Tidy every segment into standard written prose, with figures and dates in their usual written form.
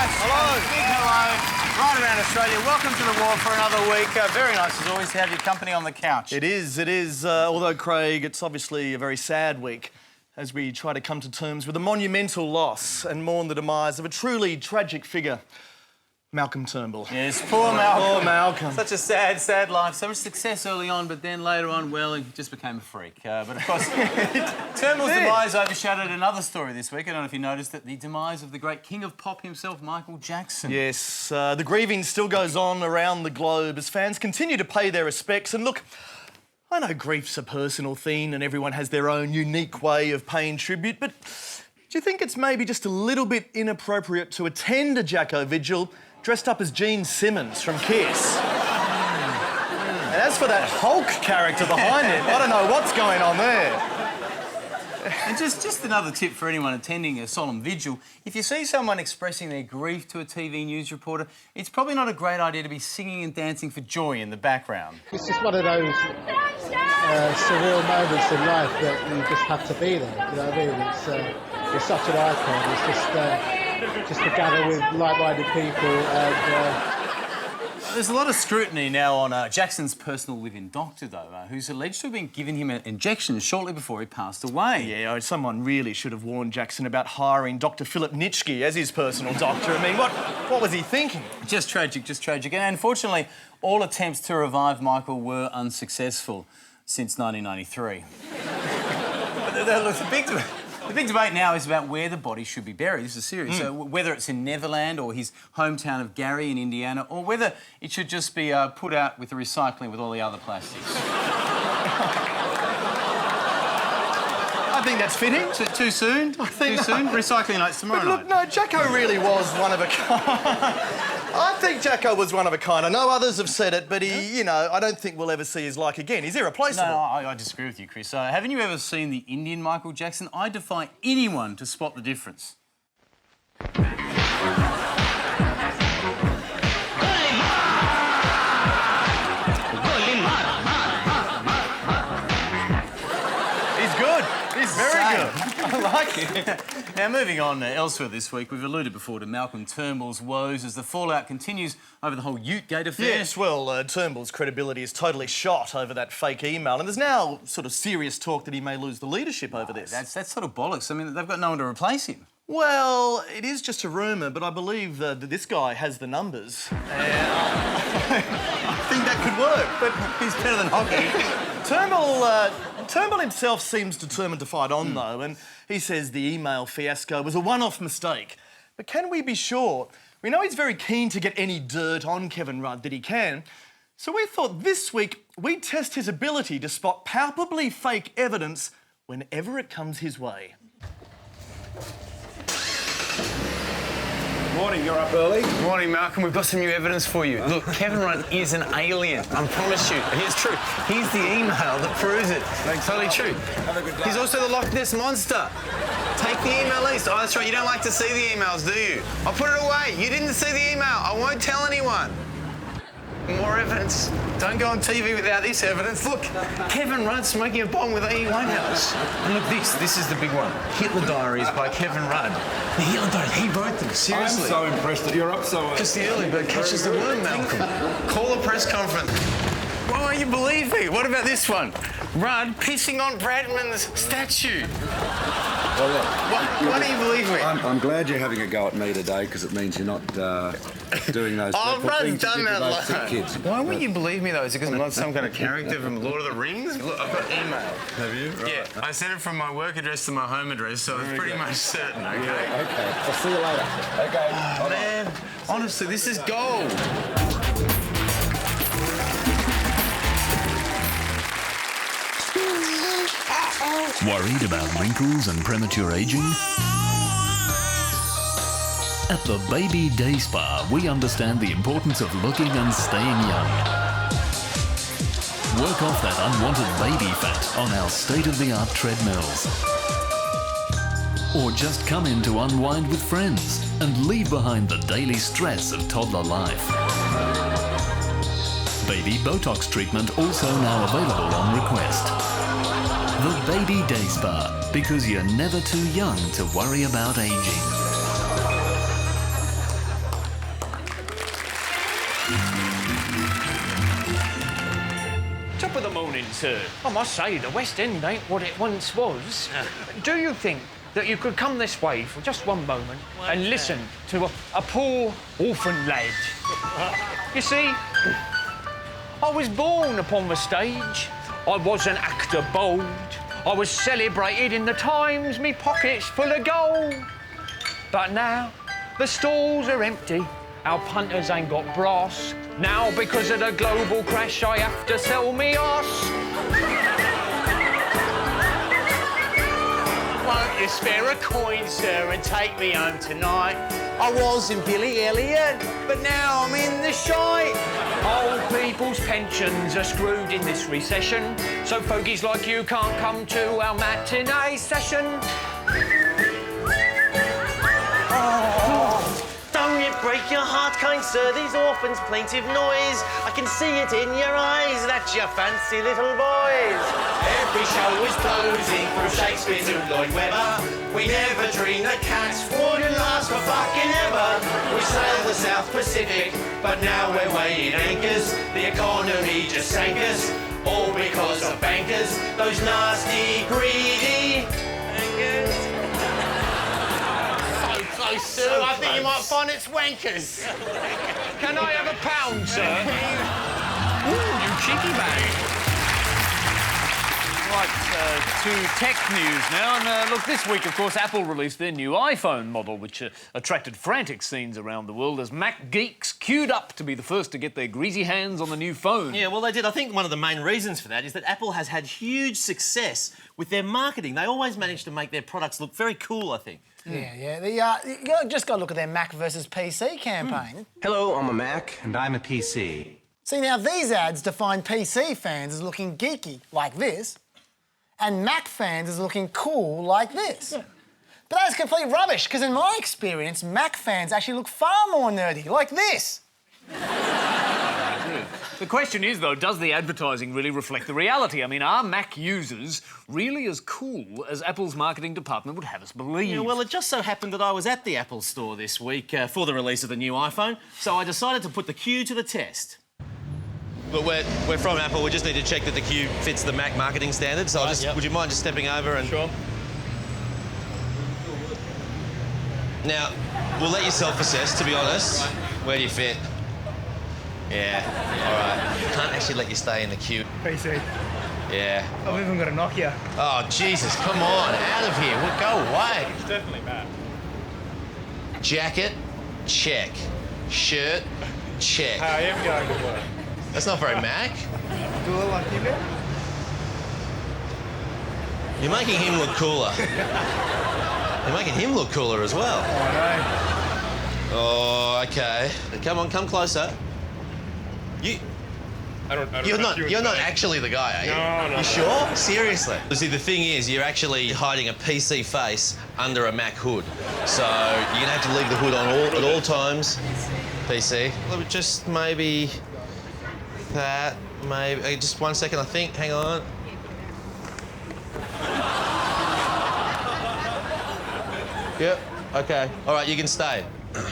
much. Hello. Big hello. Right around Australia. Welcome to the War for another week. Very nice, as always, to have your company on the couch. It is. Although, Craig, it's obviously a very sad week as we try to come to terms with a monumental loss and mourn the demise of a truly tragic figure, Malcolm Turnbull. Yes, poor Malcolm. Poor Malcolm. Such a sad, sad life. So much success early on, but then later on, well, he just became a freak. But of course, Turnbull's demise overshadowed another story this week. I don't know if you noticed it, the demise of the great king of pop himself, Michael Jackson. Yes, the grieving still goes on around the globe as fans continue to pay their respects. And look, I know grief's a personal thing and everyone has their own unique way of paying tribute, but do you think it's maybe just a little bit inappropriate to attend a Jacko vigil dressed up as Gene Simmons from Kiss? And as for that Hulk character behind him, I don't know what's going on there. And just another tip for anyone attending a solemn vigil, if you see someone expressing their grief to a TV news reporter, it's probably not a great idea to be singing and dancing for joy in the background. It's just one of those surreal moments in life that you just have to be there, you know what I mean? It's such an icon, it's just to gather with like-minded people and... There's a lot of scrutiny now on Jackson's personal live-in doctor, though, who's alleged to have been giving him an injection shortly before he passed away. Yeah, someone really should have warned Jackson about hiring Dr. Philip Nitschke as his personal doctor. I mean, what was he thinking? Just tragic, just tragic. And unfortunately, all attempts to revive Michael were unsuccessful since 1993. Look, the big debate now is about where the body should be buried. This is serious. So whether it's in Neverland or his hometown of Gary in Indiana, or whether it should just be put out with the recycling with all the other plastics. I think that's fitting. Too soon? I think too soon? Recycling night's tomorrow But look, night. no, Jacko really was one of a kind. I think Jacko was one of a kind. I know others have said it, but he, I don't think we'll ever see his like again. He's irreplaceable. No, I disagree with you, Chris. Haven't you ever seen the Indian Michael Jackson? I defy anyone to spot the difference. He's good. He's very good. I like it. Now, moving on elsewhere this week, we've alluded before to Malcolm Turnbull's woes as the fallout continues over the whole Utegate affair. Yes, well, Turnbull's credibility is totally shot over that fake email, and there's now sort of serious talk that he may lose the leadership over this. That's sort of bollocks. I mean, they've got no one to replace him. Well, it is just a rumour, but I believe that this guy has the numbers. I think that could work, But he's better than hockey. Turnbull himself seems determined to fight on, though, and he says the email fiasco was a one-off mistake. But can we be sure? We know he's very keen to get any dirt on Kevin Rudd that he can, so we thought this week we'd test his ability to spot palpably fake evidence whenever it comes his way. Morning, you're up early. Morning, Malcolm. We've got some new evidence for you. Look, Kevin Rudd is an alien. I promise you. And it's true. Here's the email that proves it. Totally true. Have a good day. He's also the Loch Ness Monster. Take the email list. Oh, that's right. You don't like to see the emails, do you? I'll put it away. You didn't see the email. I won't tell anyone. More evidence. Don't go on TV without this evidence. Look, Kevin Rudd smoking a bomb with Amy Winehouse. And look, this is the big one. Hitler Diaries by Kevin Rudd. The Hitler Diaries, he wrote them, seriously. I'm so impressed that you're up so early. Just the early bird catches the worm, Malcolm. Call a press conference. Why won't you believe me? What about this one? Rudd pissing on Bradman's statue. Well, look, Why don't you believe me? I'm glad you're having a go at me today because it means you're not doing those Oh, dreadful Rudd's things you done did to that those lot. sick kids. Why wouldn't you believe me, though? Is it because I'm not some kind of character from Lord of the Rings? Look, I've got email. Have you? Right. Yeah, I sent it from my work address to my home address, so it's pretty much certain, okay? Yeah, okay. I'll see you later. Okay. Oh, man, honestly, this is gold. Worried about wrinkles and premature aging? At the Baby Day Spa, we understand the importance of looking and staying young. Work off that unwanted baby fat on our state-of-the-art treadmills. Or just come in to unwind with friends and leave behind the daily stress of toddler life. Baby Botox treatment also now available on request. The Baby Day Spa, because you're never too young to worry about aging. Top of the morning, sir. I must say, the West End ain't what it once was. Do you think that you could come this way for just one moment and listen to a poor orphan lad? You see, I was born upon the stage. I was an actor bold. I was celebrated in the Times, me pockets full of gold. But now, the stalls are empty. Our punters ain't got brass. Now, because of the global crash, I have to sell me arse. Won't you spare a coin, sir, and take me home tonight? I was in Billy Elliot, but now I'm in the shite. Old people's pensions are screwed in this recession, so fogies like you can't come to our matinee session. Don't it break your heart, kind sir, these orphans' plaintive noise? I can see it in your eyes, that's your fancy little boys. Every show was closing, from Shakespeare to Lloyd Webber. We never dreamed that cats wouldn't last for fucking ever. We sailed the South Pacific, but now we're weighing anchors. The economy just sank us, all because of bankers. Those nasty, greedy bankers. Sir, I think you might find it's wankers. Can I have a pound, sir? Ooh, you cheeky bag. Right, to tech news now. And look, this week, of course, Apple released their new iPhone model, which attracted frantic scenes around the world as Mac geeks queued up to be the first to get their greasy hands on the new phone. Yeah, well, they did. I think one of the main reasons for that is that Apple has had huge success with their marketing. They always manage to make their products look very cool, I think. Yeah. You just got to look at their Mac versus PC campaign. Hello, I'm a Mac. And I'm a PC. See, now, these ads define PC fans as looking geeky, like this, and Mac fans as looking cool, like this. Yeah. But that's complete rubbish, because in my experience, Mac fans actually look far more nerdy, like this. The question is, though, does the advertising really reflect the reality? I mean, are Mac users really as cool as Apple's marketing department would have us believe? Yeah, well, it just so happened that I was at the Apple store this week for the release of the new iPhone, so I decided to put the Q to the test. But we're from Apple. We just need to check that the Q fits the Mac marketing standards. So would you mind just stepping over and... Sure. Now, we'll let you self-assess, to be honest. Right. Where do you fit? Yeah, all right. Can't actually let you stay in the queue. PC. Yeah. I've even got a Nokia. Oh, Jesus, come on, out of here. Well, go away. It's definitely Mac. Jacket, check. Shirt, check. I am going to work. That's not very Mac. Do I like you there? You're making him look cooler. You're making him look cooler as well. Oh, no. Oh, OK. Come on, come closer. You're not actually the guy, are you? No. You sure? Seriously? See, the thing is, you're actually hiding a PC face under a Mac hood. So you're gonna have to leave the hood on at all times. PC. Just maybe that. Maybe just 1 second, I think. Hang on. Yep. Okay. All right, you can stay. There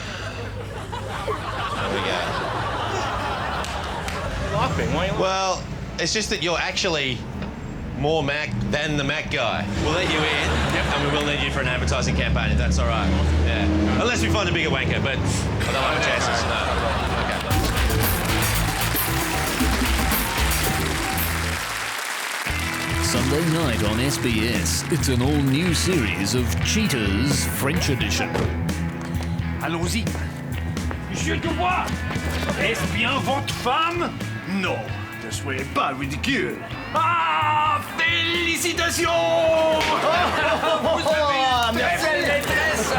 we go. Laughing, why are you laughing? Well, it's just that you're actually more Mac than the Mac guy. We'll let you in, and we will need you for an advertising campaign, if that's all right. Yeah. Unless we find a bigger wanker, but I don't like the chances. No. Okay. Sunday night on SBS, it's an all-new series of Cheetah's French Edition. Allons-y. Monsieur Dubois, est-ce bien votre femme? Non, ne soyez pas ridicule. Ah, félicitations! Vous avez merci à la maîtresse.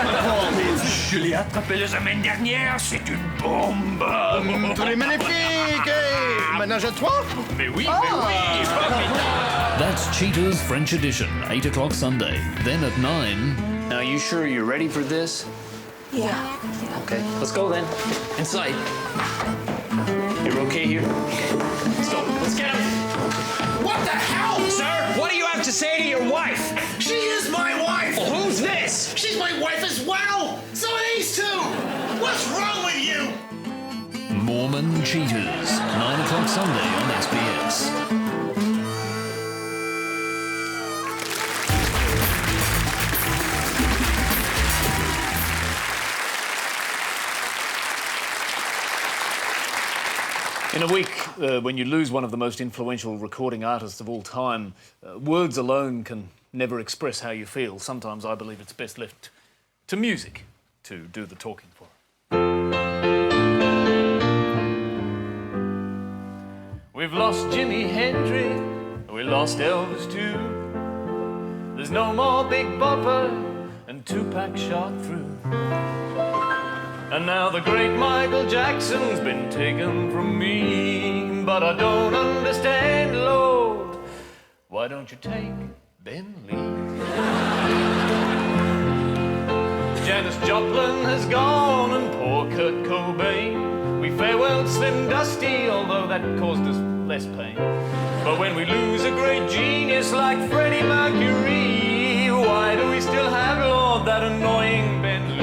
Je l'ai attrapé la semaine dernière, c'est une bombe. Très magnifique. Ménage à trois? Mais oui, mais oui. That's Cheetah's French Edition, 8 o'clock Sunday. Then at 9... Are you sure you're ready for this? Yeah. Okay, let's go then. Inside. You're okay here? Okay. Let's go. Let's get him. What the hell? Sir, what do you have to say to your wife? She is my wife! Well, who's this? She's my wife as well! So are these two! What's wrong with you? Mormon Uncheaters, 9 o'clock Sunday on SBS. In a week when you lose one of the most influential recording artists of all time, words alone can never express how you feel. Sometimes I believe it's best left to music to do the talking for it. We've lost Jimi Hendrix, we lost Elvis too. There's no more Big Bopper, and Tupac shot through. And now the great Michael Jackson's been taken from me. But I don't understand, Lord, why don't you take Ben Lee? Janis Joplin has gone and poor Kurt Cobain. We farewelled Slim Dusty, although that caused us less pain. But when we lose a great genius like Freddie Mercury, why do we still have, Lord, that annoying Ben Lee?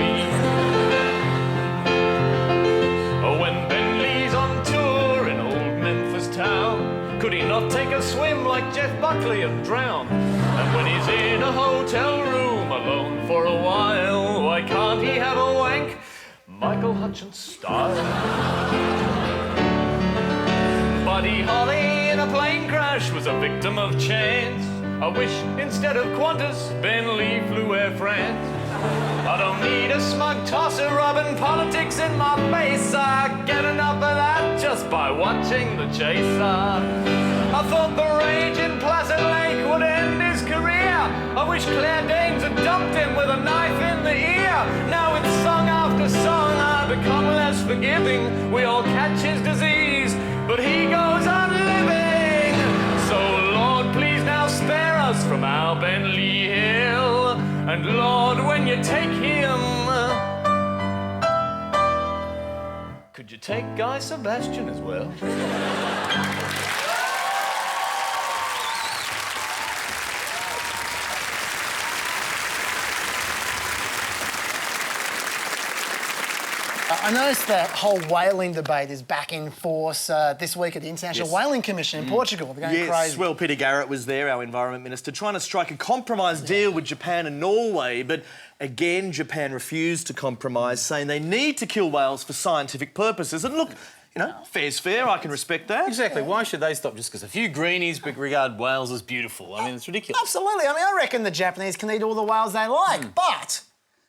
When Ben Lee's on tour in old Memphis town, could he not take a swim like Jeff Buckley and drown? And when he's in a hotel room alone for a while, why can't he have a wank Michael Hutchence style? Buddy Holly in a plane crash was a victim of chance. I wish instead of Qantas, Ben Lee flew Air France. I don't need a smug tosser rubbing politics in my face. I get enough of that just by watching the chaser. I thought the rage in Placid Lake would end his career. I wish Claire Danes had dumped him with a knife in the ear. Now with song after song I become less forgiving. We all catch his disease, but he goes on living. So Lord, please now spare us from our Ben Lee Hill. And Lord, when you take him, could you take Guy Sebastian as well? I noticed the whole whaling debate is back in force this week at the International Whaling Commission in Portugal. They're going crazy. Well, Peter Garrett was there, our Environment Minister, trying to strike a compromise deal with Japan and Norway, but again, Japan refused to compromise, saying they need to kill whales for scientific purposes. And look, you know, fair's fair, I can respect that. Exactly. Why should they stop just because a few greenies regard whales as beautiful? I mean, it's ridiculous. Absolutely. I mean, I reckon the Japanese can eat all the whales they like, but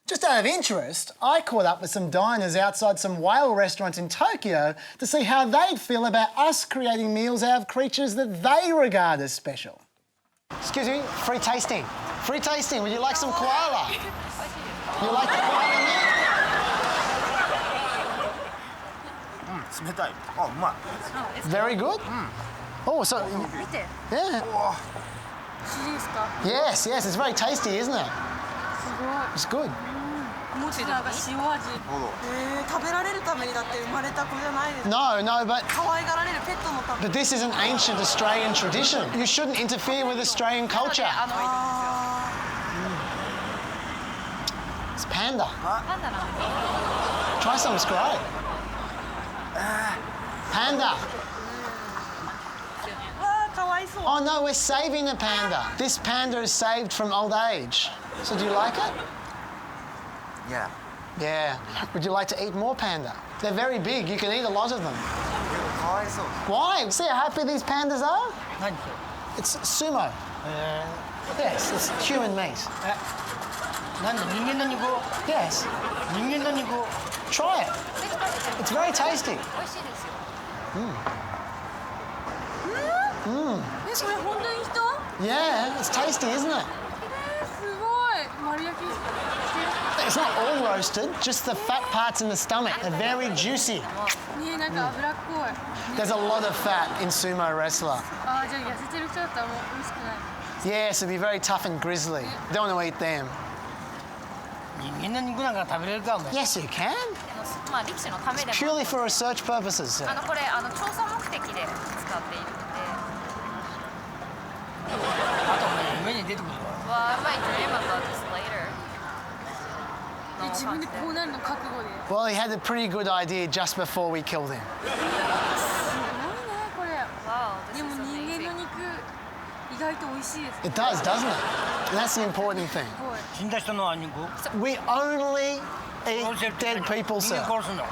just out of interest, I caught up with some diners outside some whale restaurants in Tokyo to see how they'd feel about us creating meals out of creatures that they regard as special. Excuse me, free tasting. Free tasting. Would you like some koala? You like the koala meat? Very good. Oh, so yeah. Yes, yes, it's very tasty, isn't it? It's good. No, but this is an ancient Australian tradition. You shouldn't interfere with Australian culture. It's panda. Try some, it's great. Panda. Oh no, we're saving the panda. This panda is saved from old age. So do you like it? Yeah. Yeah. Would you like to eat more panda? They're very big. You can eat a lot of them. Why? See how happy these pandas are? It's sumo. Yes, it's human meat. Yes. Try it. It's very tasty. Yeah, it's tasty, isn't it? It's not all roasted, just the fat parts in the stomach. They're very juicy. There's a lot of fat in sumo wrestler. Yes, it'd be very tough and grizzly. Don't want to eat them. Yes, you can. It's purely for research purposes. Well, I might dream about this later. 自分でこうなるの覚悟で。 Well, he had a pretty good idea just before we killed him. すごいねこれ。でも人間の肉意外と美味しいです。 It does, doesn't it? And that's the important thing. 死んだ人の肉 We only eat dead people, sir. 人間殺すの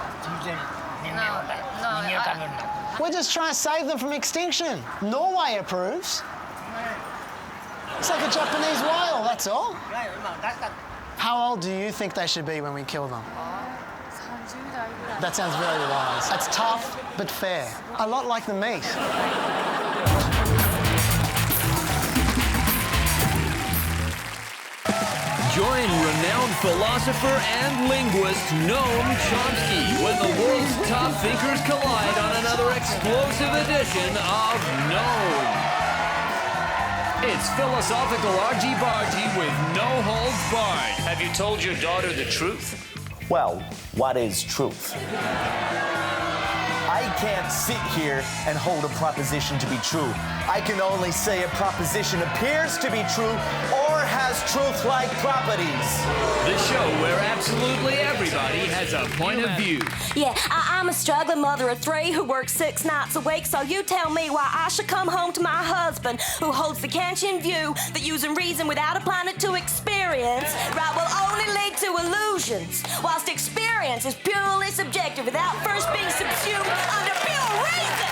人間食べるの We're just trying to save them from extinction. Norway approves. It's like a Japanese whale, that's all. How old do you think they should be when we kill them? 30代ぐらい。 That sounds very wise. That's tough, but fair. A lot like the meat. Join renowned philosopher and linguist Noam Chomsky when the world's top thinkers collide on another explosive edition of Noam. It's philosophical argy-bargy with no holds barred. Have you told your daughter the truth? Well, what is truth? I can't sit here and hold a proposition to be true. I can only say a proposition appears to be true or has truth-like properties. The show where absolutely everybody has a point of view. Yeah, I'm a struggling mother of 3 who works 6 nights a week, so you tell me why I should come home to my husband who holds the Kantian view that using reason without applying it to experience, right, will only lead to illusions, whilst experience is purely subjective without first being subsumed under pure reason.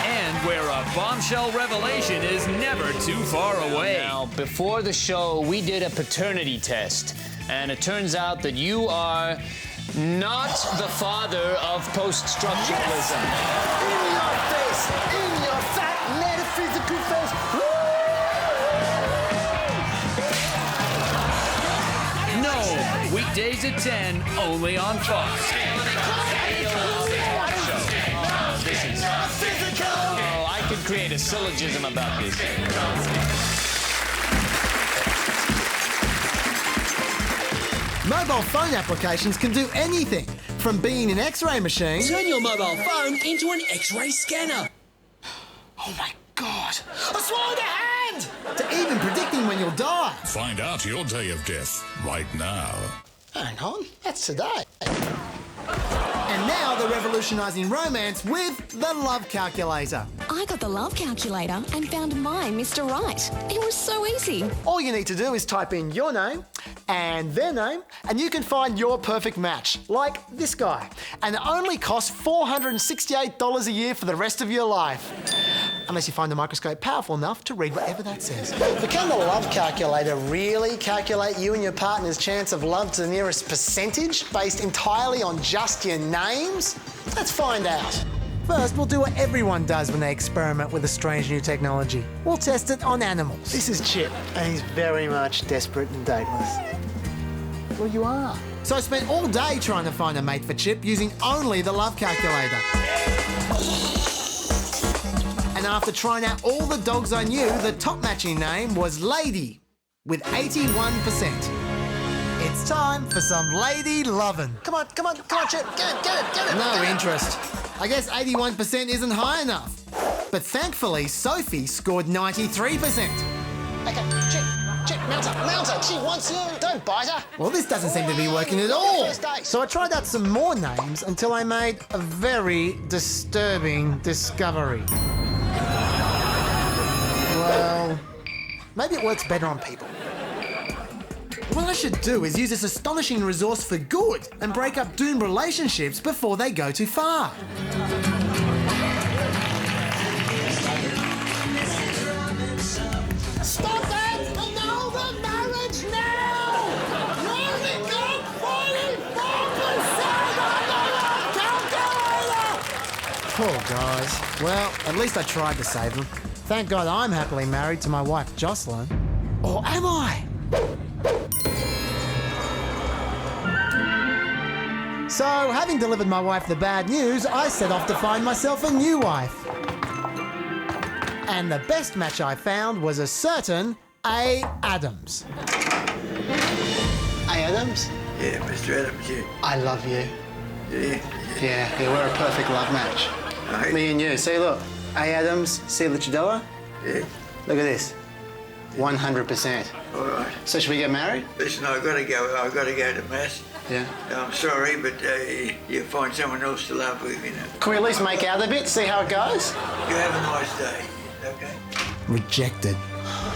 And where a bombshell revelation is never too far away. Now, before the show, we did a paternity test, and it turns out that you are not the father of post-structuralism. In your face! In your fat metaphysical face! No, weekdays at 10, only on Fox. Oh, I could create a syllogism about this. Mobile phone applications can do anything, from being an X-ray machine... Turn your mobile phone into an X-ray scanner. Oh my God! I swallowed a hand! To even predicting when you'll die. Find out your day of death right now. Hang on, that's today. And now they're revolutionising romance with the Love Calculator. I got the Love Calculator and found my Mr. Right. It was so easy. All you need to do is type in your name and their name, and you can find your perfect match, like this guy. And it only costs $468 a year for the rest of your life. Unless you find the microscope powerful enough to read whatever that says. But can the Love Calculator really calculate you and your partner's chance of love to the nearest percentage based entirely on just your names? Let's find out. First, we'll do what everyone does when they experiment with a strange new technology. We'll test it on animals. This is Chip, and he's very much desperate and dateless. Well, you are. So I spent all day trying to find a mate for Chip using only the Love Calculator. And after trying out all the dogs I knew, the top matching name was Lady, with 81%. It's time for some lady lovin'. Come on, Chip, get it. No interest. I guess 81% isn't high enough. But thankfully, Sophie scored 93%. Okay, Chip, mount her. She wants you. Don't bite her. Well, this doesn't seem to be working at all. So I tried out some more names until I made a very disturbing discovery. Well, maybe it works better on people. What I should do is use this astonishing resource for good and break up doomed relationships before they go too far. Stop that! Annul the marriage now! You only got 44% on the calculator! Poor guys. Well, at least I tried to save them. Thank God I'm happily married to my wife, Jocelyn. Or am I? So, having delivered my wife the bad news, I set off to find myself a new wife. And the best match I found was a certain A. Adams. A. Adams? Yeah, Mr. Adams, yeah. I love you. Yeah. Yeah, we're a perfect love match. Me and you. See, look. A. Adams, see Luchadora? Yeah. Look at this. 100%. All right. So should we get married? Listen, I've got to go to mass. Yeah. I'm sorry, but you find someone else to love with, you know. Can we at least make out a bit, see how it goes? You have a nice day, okay? Rejected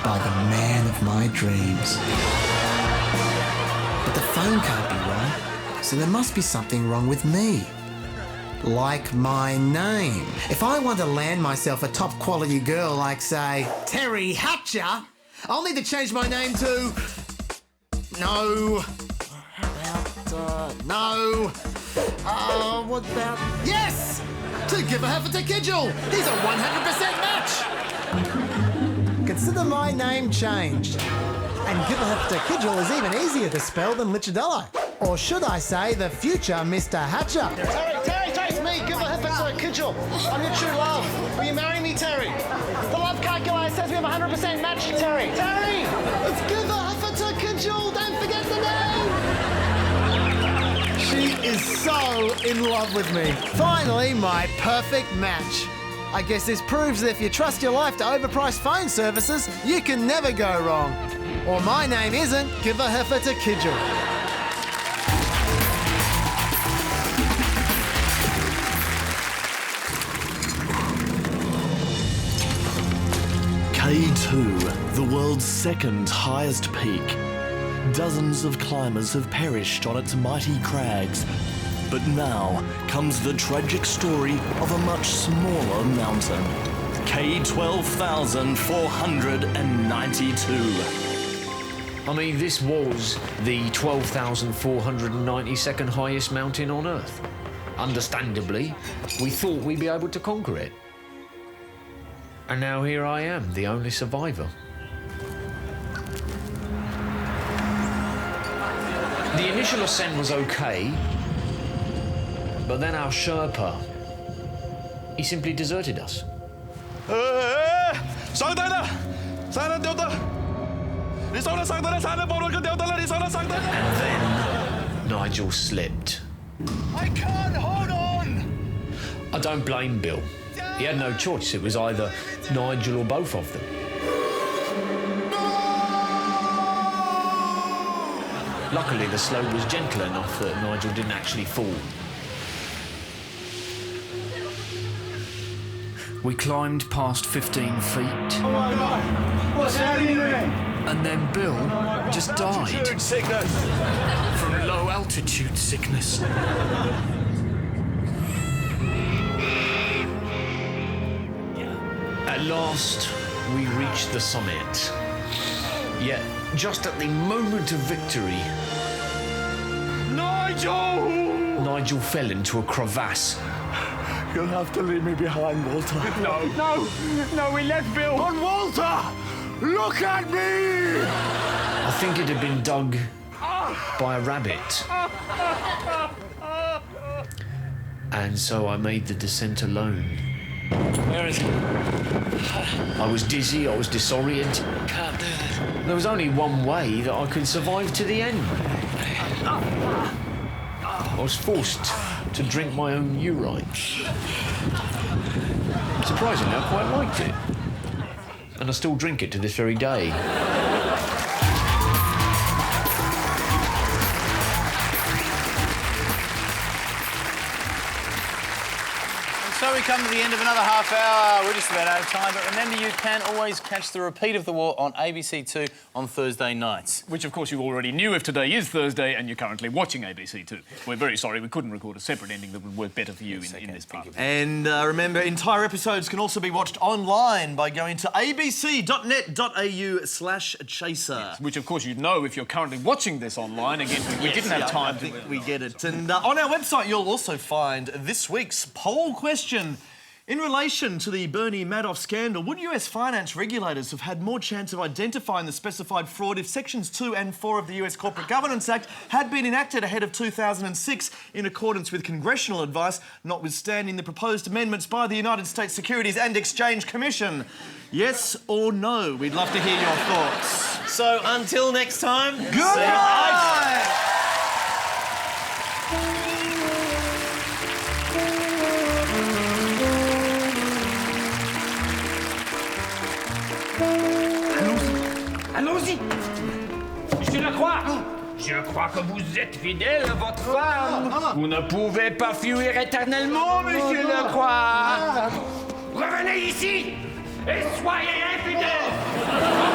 by the man of my dreams. But the phone can't be wrong, so there must be something wrong with me. Like my name. If I want to land myself a top quality girl like, say, Terry Hatcher, I'll need to change my name to... No. No. What about... Yes! To Give a Heifer to Kidgel. He's a 100% match. Consider my name changed. And Give a Heifer to Kidgel is even easier to spell than Licciardello. Or should I say the future Mr. Hatcher? Terry, it's me, Give a Heifer to Kidgel. I'm your true love. Will you marry me, Terry? The love calculator says we have a 100% match, Terry. Terry! It's Give a Heifer to Kidgel. Don't forget the name. She is so in love with me. Finally, my perfect match. I guess this proves that if you trust your life to overpriced phone services, you can never go wrong. Or my name isn't Give a Heifer to Kidgel. K2, the world's second highest peak. Dozens of climbers have perished on its mighty crags. But now comes the tragic story of a much smaller mountain. K12,492. I mean, this was the 12,492nd highest mountain on Earth. Understandably, we thought we'd be able to conquer it. And now here I am, the only survivor. The initial ascent was okay, but then our Sherpa, he simply deserted us. And then Nigel slipped. I can't hold on! I don't blame Bill. He had no choice. It was either Nigel or both of them. Luckily, the slope was gentle enough that Nigel didn't actually fall. We climbed past 15 feet. Oh my God! What's happening there? And then Bill just died. Altitude sickness. From low altitude sickness. At last, we reached the summit. Yet, just at the moment of victory, Nigel fell into a crevasse. You'll have to leave me behind, Walter. No, we left Bill. But Walter, look at me! I think it had been dug by a rabbit. And so I made the descent alone. Where is he? I was dizzy, I was disoriented. Can't do this. There was only one way that I could survive to the end. I was forced to drink my own urine. Surprisingly, I quite liked it. And I still drink it to this very day. So we come to the end of another half hour. We're just about out of time, but remember you can always catch the repeat of The War on ABC2 on Thursday nights. Which, of course, you already knew if today is Thursday and you're currently watching ABC2. We're very sorry we couldn't record a separate ending that would work better for you in this part. And remember, entire episodes can also be watched online by going to abc.net.au/chaser. Yes, which, of course, you'd know if you're currently watching this online. Again, we didn't have time to... I think we get it. And on our website, you'll also find this week's poll question. In relation to the Bernie Madoff scandal, would US finance regulators have had more chance of identifying the specified fraud if Sections 2 and 4 of the US Corporate Governance Act had been enacted ahead of 2006 in accordance with congressional advice, notwithstanding the proposed amendments by the United States Securities and Exchange Commission? Yes or no? We'd love to hear your thoughts. So until next time, good night! crois que vous êtes fidèle à votre femme. Vous ne pouvez pas fuir éternellement, monsieur Lecroix. Revenez ici et soyez infidèles.